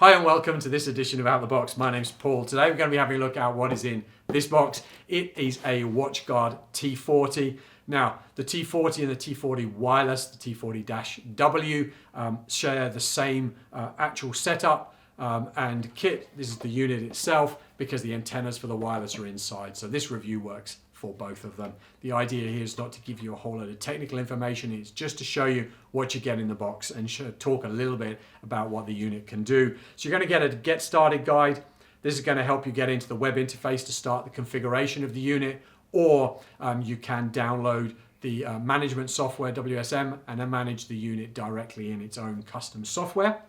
Hi and welcome to this edition of Out the Box. My name's Paul. Today we're going to be having a look at what is in this box. It is a WatchGuard T40. Now, the T40 and the T40 wireless, the T40-W, share the same actual setup and kit. This is the unit itself because the antennas for the wireless are inside. So this review works for both of them. The idea here is not to give you a whole lot of technical information. It's just to show you what you get in the box and talk a little bit about what the unit can do. So you're going to get a get started guide. This is going to help you get into the web interface to start the configuration of the unit, or you can download the management software WSM and then manage the unit directly in its own custom software.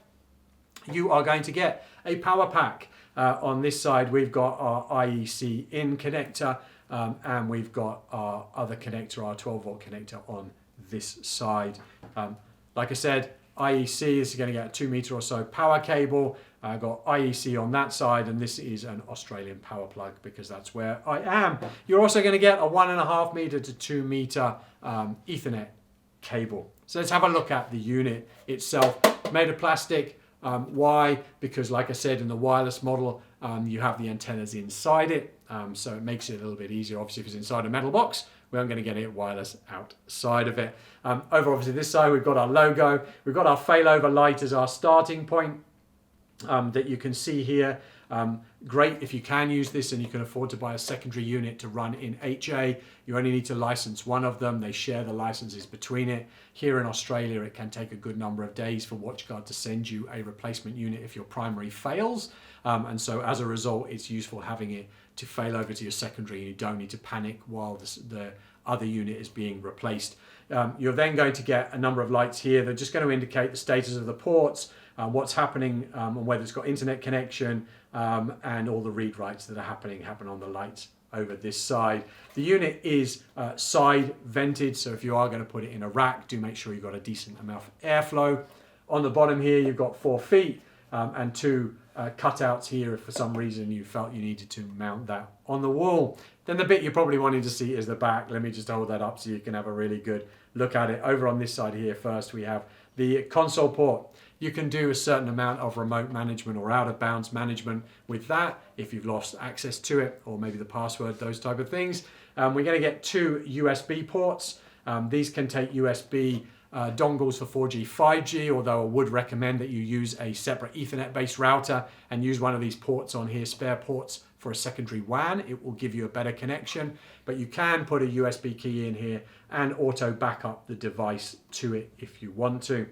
You are going to get a power pack. On this side we've got our IEC in connector, and we've got our other connector, our 12-volt connector on this side. Like I said, IEC is going to get a 2 meter or so power cable. I've got IEC on that side, and this is an Australian power plug because that's where I am. You're also going to get a 1.5 meter to 2 meter Ethernet cable. So let's have a look at the unit itself. Made of plastic. Why? Because like I said, in the wireless model, you have the antennas inside it, so it makes it a little bit easier. Obviously, if it's inside a metal box, we aren't going to get it wireless outside of it. Over obviously this side, we've got our logo. We've got our failover light as our starting point that you can see here. Great if you can use this and you can afford to buy a secondary unit to run in HA. You only need to license one of them. They share the licenses between it. Here in Australia, it can take a good number of days for WatchGuard to send you a replacement unit if your primary fails. And so as a result, it's useful having it to fail over to your secondary, and you don't need to panic while the other unit is being replaced. You're then going to get a number of lights here. They're just going to indicate the status of the ports, what's happening, and whether it's got internet connection, and all the read writes that are happen on the lights over this side. The unit is side vented, so if you are going to put it in a rack, do make sure you've got a decent amount of airflow. On the bottom here, you've got 4 feet and 2 cutouts here if for some reason you felt you needed to mount that on the wall. Then the bit you're probably wanting to see is the back. Let me just hold that up so you can have a really good look at it. Over on this side here first, we have the console port. You can do a certain amount of remote management or out of bounds management with that if you've lost access to it, or maybe the password, those type of things. We're going to get 2 USB ports. These can take USB dongles for 4G, 5G, although I would recommend that you use a separate Ethernet based router and use one of these ports on here, spare ports for a secondary WAN. It will give you a better connection, but you can put a USB key in here and auto back up the device to it if you want to.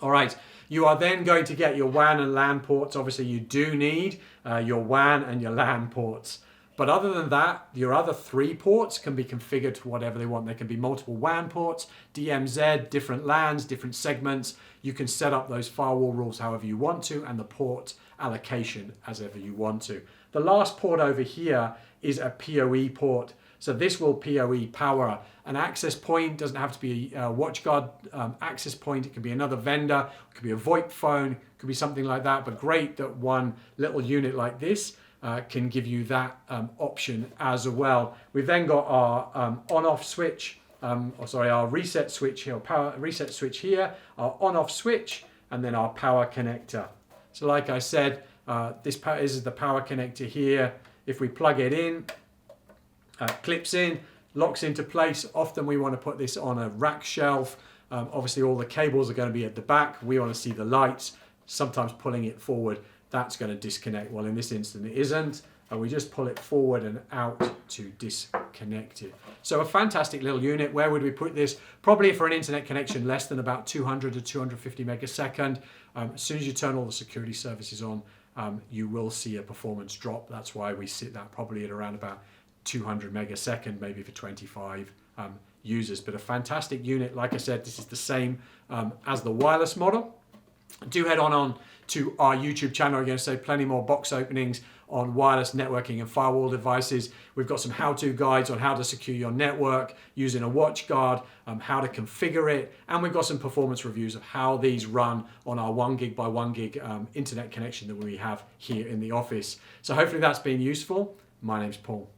All right, you are then going to get your WAN and LAN ports. Obviously, you do need your WAN and your LAN ports. But other than that, your other 3 ports can be configured to whatever they want. There can be multiple WAN ports, DMZ, different LANs, different segments. You can set up those firewall rules however you want to, and the port allocation as ever you want to. The last port over here is a PoE port. So this will PoE power an access point. Doesn't have to be a WatchGuard access point. It can be another vendor. It could be a VoIP phone. It could be something like that. But great that one little unit like this can give you that option as well. We've then got our on-off switch, our reset switch here, power reset switch here, our on-off switch, and then our power connector. So like I said, this is the power connector here. If we plug it in, clips in, locks into place. Often we want to put this on a rack shelf. Obviously all the cables are going to be at the back. We want to see the lights. Sometimes pulling it forward, that's going to disconnect. Well, in this instance, it isn't. And we just pull it forward and out to disconnect it. So a fantastic little unit. Where would we put this? Probably for an internet connection less than about 200 to 250 megasecond. As soon as you turn all the security services on, you will see a performance drop. That's why we sit that probably at around about 200 megasecond, maybe for 25 users. But a fantastic unit. Like I said, this is the same as the wireless model. Do head on to our YouTube channel. We're going to say plenty more box openings on wireless networking and firewall devices. We've got some how-to guides on how to secure your network using a WatchGuard, how to configure it, and we've got some performance reviews of how these run on our 1 gig by 1 gig internet connection that we have here in the office. So hopefully that's been useful. My name's Paul.